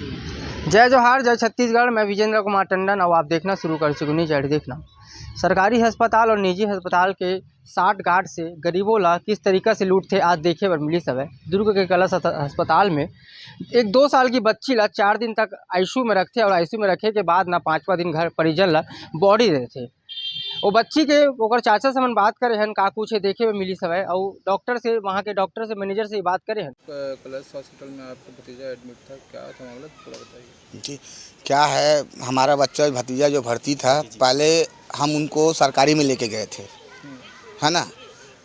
जय जोहार, जय छत्तीसगढ़। मैं विजेंद्र कुमार टंडन और आप देखना शुरू कर चुके नीचे देखना। सरकारी अस्पताल और निजी अस्पताल के साठ-गांठ से गरीबों ला किस तरीका से लूट थे आज देखे बर मिली सब है। दुर्ग के कलश अस्पताल में एक 2 साल की बच्ची ला 4 दिन तक आईसीयू में रखे और आईसीयू में रखे के बाद ना 5वां दिन घर परिजन ला बॉडी देथे। वो बच्ची के ओकर चाचा से मन बात करे हन का कुछ देखे में मिली सब है और डॉक्टर से वहाँ के डॉक्टर से मैनेजर से बात करे हन। कलश हॉस्पिटल में आपका भतीजा एडमिट था, क्या था मामला पूरा बताइए। जी, क्या है, हमारा बच्चा भतीजा जो भर्ती था, पहले हम उनको सरकारी में लेके गए थे, है ना।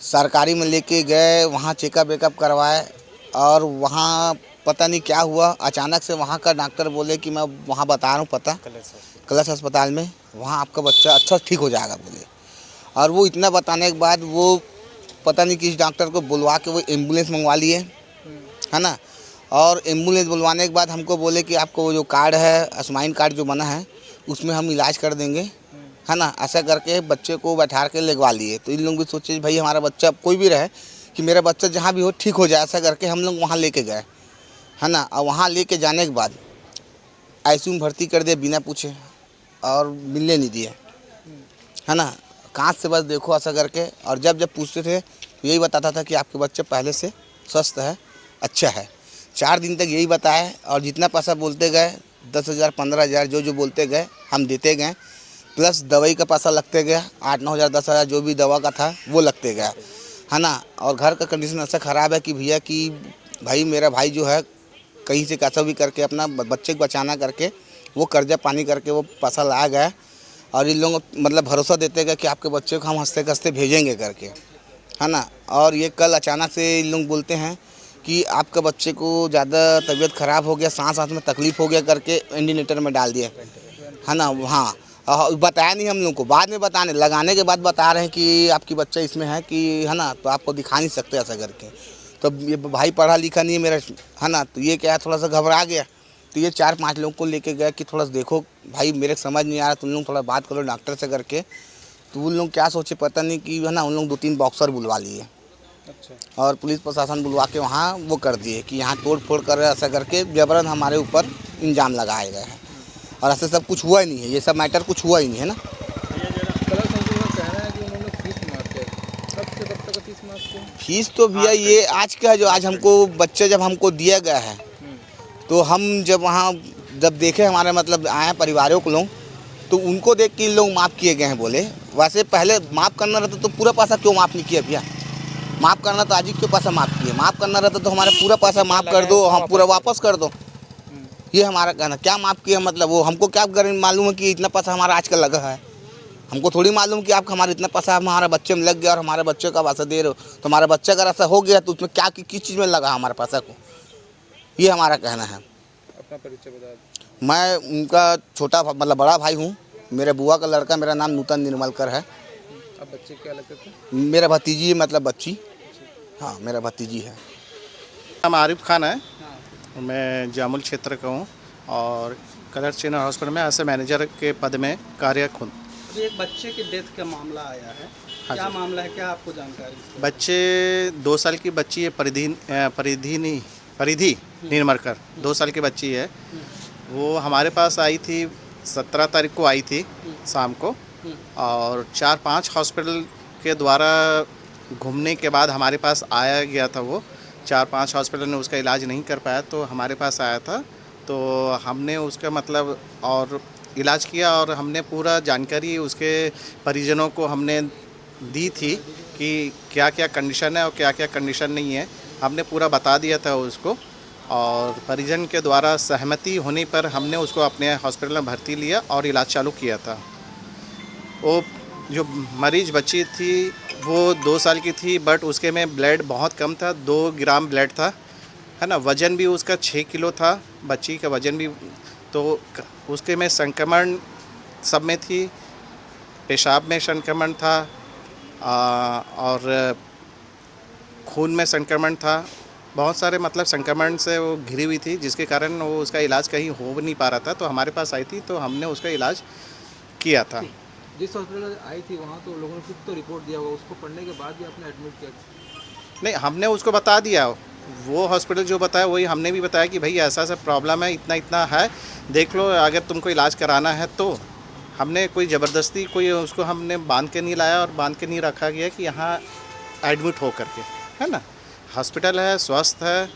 सरकारी में लेके गए, वहाँ चेकअप वेकअप करवाए और वहाँ पता नहीं क्या हुआ, अचानक से वहाँ का डॉक्टर बोले कि मैं वहाँ बता रहा हूँ पता कलश अस्पताल में वहाँ आपका बच्चा अच्छा ठीक हो जाएगा बोले। और वो इतना बताने के बाद वो पता नहीं किस डॉक्टर को बुलवा के वो एम्बुलेंस मंगवा लिए, है ना। और एम्बुलेंस बुलवाने के बाद हमको बोले कि आपको वो जो कार्ड है, आयुष्मान कार्ड जो बना है, उसमें हम इलाज कर देंगे, है ना। ऐसा करके बच्चे को बैठा के लगवा लिए। तो इन लोग भी सोचे भाई हमारा बच्चा कोई भी रहे कि मेरा बच्चा जहाँ भी हो ठीक हो जाए, ऐसा करके हम लोग वहाँ लेके गए, है ना। और वहाँ लेके जाने के बाद आईसीयू में भर्ती कर दिए बिना पूछे और मिलने नहीं दिए, है ना। कांच से बस देखो ऐसा करके। और जब पूछते थे तो यही बताता था कि आपके बच्चे पहले से स्वस्थ है, अच्छा है। 4 दिन तक यही बताए और जितना पैसा बोलते गए 10,000 15,000 जो बोलते गए हम देते गए, प्लस दवाई का पैसा लगते गया 8-9 हज़ार 10,000 जो भी दवा का था वो लगते गया, है ना। और घर का कंडीशन ऐसा ख़राब है कि भैया कि भाई मेरा भाई जो है कहीं से कैसा भी करके अपना बच्चे को बचाना करके वो कर्जा पानी करके वो पैसा लाया गया। और इन लोग मतलब भरोसा देते गए कि आपके बच्चे को हम हंसते खसते भेजेंगे करके, है ना। और ये कल अचानक से इन लोग बोलते हैं कि आपके बच्चे को ज़्यादा तबीयत ख़राब हो गया, सांस में तकलीफ़ हो गया करके वेंटिलेटर में डाल दिया, है ना। हाँ, बताया नहीं हम लोग को, बाद में बताने लगाने के बाद बता रहे हैं कि आपकी बच्चा इसमें है कि, है ना, तो आपको दिखा नहीं सकते ऐसा करके। तो ये भाई पढ़ा लिखा नहीं है मेरा, है ना। तो ये क्या है, थोड़ा सा घबरा गया। तो ये 4-5 लोग को लेके गए कि थोड़ा सा देखो भाई मेरे समझ नहीं आ रहा, तुम लोग थोड़ा बात करो डॉक्टर से करके। तो उन लोग क्या सोचे पता नहीं कि, है ना, उन लोग 2-3 बॉक्सर बुलवा लिए। अच्छा। और पुलिस प्रशासन बुलवा के वहाँ वो कर दिए कि यहाँ तोड़ फोड़ कर ऐसा करके जबरन हमारे ऊपर इल्ज़ाम लगाए गए हैं। और ऐसे सब कुछ हुआ ही नहीं है, ये सब मैटर कुछ हुआ ही नहीं है ना। कलश हॉस्पिटल का कहना है कि उन्होंने फीस मारते हैं, कब से कब तक फीस मारते हैं। फीस तो भैया ये आज का है, जो आज हमको बच्चे जब हमको दिया गया है तो हम जब वहाँ जब देखे हमारे मतलब आए परिवारों को लोग, तो उनको देख के इन लोग माफ़ किए गए हैं बोले। वैसे पहले माफ़ करना रहता तो पूरा पैसा क्यों माफ़ नहीं किया भैया। माफ़ करना तो आज ही क्यों पैसा माफ़ किए, माफ़ करना रहता तो हमारा पूरा पैसा माफ़ कर दो, हम पूरा वापस कर दो। ये हमारा कहना, क्या माफ़ किया मतलब वो हमको क्या मालूम है कि इतना पैसा हमारा आज का लगा है। हमको थोड़ी मालूम कि आप हमारा इतना पैसा हमारे बच्चे में लग गया और हमारे बच्चे का पैसा दे रहे हो। तो हमारे बच्चे अगर ऐसा हो गया तो उसमें क्या किस चीज़ में लगा हमारे पैसा को, ये हमारा कहना है। अपना परिचय बता दो। मैं उनका छोटा मतलब बड़ा भाई हूँ। मेरे बुआ का लड़का, मेरा नाम नूतन निर्मलकर है। अब बच्चे क्या लगते थे। मेरा भतीजी मतलब बच्ची, हाँ मेरा भतीजी है। नाम आरिफ खान है, मैं जामुल क्षेत्र का हूँ और कलर चेनर हॉस्पिटल में एज ए मैनेजर के पद में कार्यरत हूँ। एक बच्चे की डेथ का मामला आया है, क्या मामला है, क्या आपको जानकारी। बच्चे 2 साल की बच्ची है, परिधि निर्मलकर 2 साल की बच्ची है। वो हमारे पास आई थी 17 तारीख को आई थी शाम को, और 4-5 हॉस्पिटल के द्वारा घूमने के बाद हमारे पास आया गया था। वो 4-5 हॉस्पिटल ने उसका इलाज नहीं कर पाया तो हमारे पास आया था। तो हमने उसका मतलब और इलाज किया और हमने पूरा जानकारी उसके परिजनों को हमने दी थी कि क्या क्या कंडीशन है और क्या क्या कंडीशन नहीं है, हमने पूरा बता दिया था उसको। और परिजन के द्वारा सहमति होने पर हमने उसको अपने हॉस्पिटल में भर्ती लिया और इलाज चालू किया था। वो जो मरीज बच्ची थी वो 2 साल की थी, बट उसके में ब्लड बहुत कम था, 2 ग्राम ब्लड था, है ना। वज़न भी उसका 6 किलो था, बच्ची का वज़न भी। तो उसके में संक्रमण सब में थी, पेशाब में संक्रमण था और खून में संक्रमण था, बहुत सारे मतलब संक्रमण से वो घिरी हुई थी, जिसके कारण वो उसका इलाज कहीं हो नहीं पा रहा था। तो हमारे पास आई थी तो हमने उसका इलाज किया था। जिस हॉस्पिटल आई थी वहाँ तो लोगों ने खुद तो रिपोर्ट दिया होगा, उसको पढ़ने के बाद भी आपने एडमिट किया। नहीं, हमने उसको बता दिया वो हॉस्पिटल जो बताया वही हमने भी बताया कि भाई ऐसा ऐसा प्रॉब्लम है, इतना इतना है, देख लो, अगर तुमको इलाज कराना है तो। हमने कोई ज़बरदस्ती कोई उसको हमने बांध के नहीं लाया और बांध के नहीं रखा गया कि यहाँ एडमिट हो करके, है ना। हॉस्पिटल है, स्वस्थ है,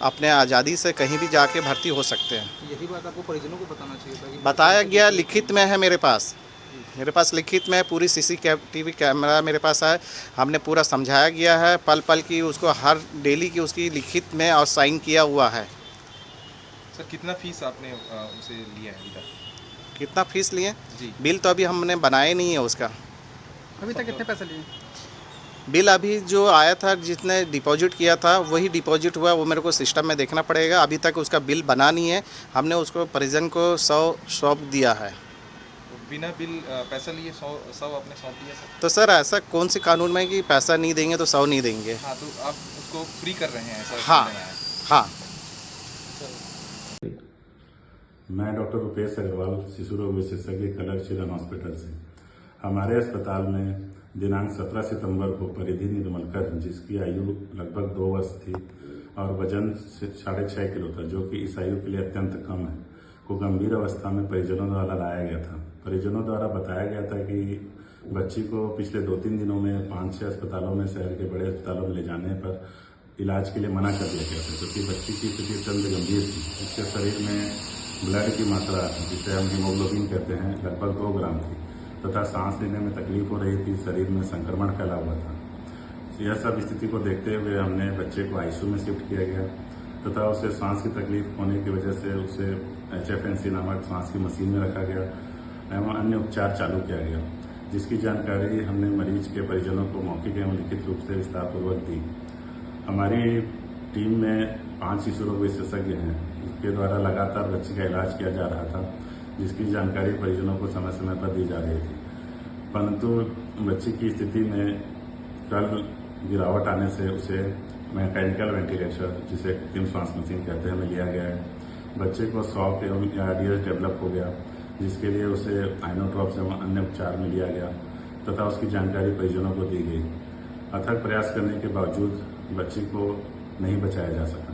अपने आज़ादी से कहीं भी जाके भर्ती हो सकते हैं। यही बात आपको परिजनों को बताना चाहिए था कि बताया गया, लिखित में है मेरे पास लिखित में पूरी CCTV कैमरा मेरे पास है। हमने पूरा समझाया गया है, पल पल की उसको, हर डेली की उसकी लिखित में और साइन किया हुआ है। सर कितना फीस आपने उनसे लिया है अभी तक? कितना फीस लिए जी। बिल तो अभी हमने बनाया नहीं है उसका। अभी तक कितने पैसे लिए? बिल अभी जो आया था, जितने डिपॉजिट किया था वही डिपॉजिट हुआ, वो मेरे को सिस्टम में देखना पड़ेगा। अभी तक उसका बिल बना नहीं है। हमने उसको परिजन को 100 सौंप दिया है। बिना बिल पैसा लिए 100 आपने सौंप दिया सर? तो सर ऐसा कौन से कानून में है कि पैसा नहीं देंगे तो 100 नहीं देंगे? हाँ, तो आप उसको फ्री कर रहे हैं ऐसा? हाँ कहना है। हाँ। मैं डॉक्टर रुपेश अग्रवाल, शिशु रोग विशेषज्ञ, कलर चिल्ड्रन हॉस्पिटल से। हमारे अस्पताल में दिनांक 17 सितंबर को परिधि निर्मलकर, जिसकी आयु लगभग 2 वर्ष थी और वजन 6.5 किलो था, जो कि इस आयु के लिए अत्यंत कम है, को गंभीर अवस्था में परिजनों द्वारा लाया गया था। परिजनों द्वारा बताया गया था कि बच्ची को पिछले 2-3 दिनों में 5-6 अस्पतालों में, शहर के बड़े अस्पतालों में ले जाने पर इलाज के लिए मना कर दिया गया था, क्योंकि बच्ची की स्थिति अत्यंत गंभीर थी। इसके शरीर में ब्लड की मात्रा, जिसे हम हीमोग्लोबिन कहते हैं, लगभग 2 ग्राम थी तथा सांस लेने में तकलीफ हो रही थी, शरीर में संक्रमण फैला हुआ था। यह सब स्थिति को देखते हुए हमने बच्चे को ICU में शिफ्ट किया गया तथा उसे सांस की तकलीफ होने की वजह से उसे HFNC नामक सांस की मशीन में रखा गया एवं अन्य उपचार चालू किया गया, जिसकी जानकारी हमने मरीज के परिजनों को मौखिक एवं लिखित रूप से विस्तारपूर्वक दी। हमारी टीम में 5 शिशु रोग विशेषज्ञ हैं, जिसके द्वारा लगातार बच्ची का इलाज किया जा रहा था, जिसकी जानकारी परिजनों को समय समय पर दी जा रही थी। परंतु बच्ची की स्थिति में कल गिरावट आने से उसे मैकेनिकल वेंटिलेटर, जिसे कृत्रिम श्वास मशीन कहते हैं, में लिया गया है। बच्चे को शॉक एवं ARDS डेवलप हो गया, जिसके लिए उसे आइनोट्रॉप्स एवं अन्य उपचार में लिया गया तथा उसकी जानकारी परिजनों को दी गई। अथक प्रयास करने के बावजूद बच्ची को नहीं बचाया जा सका।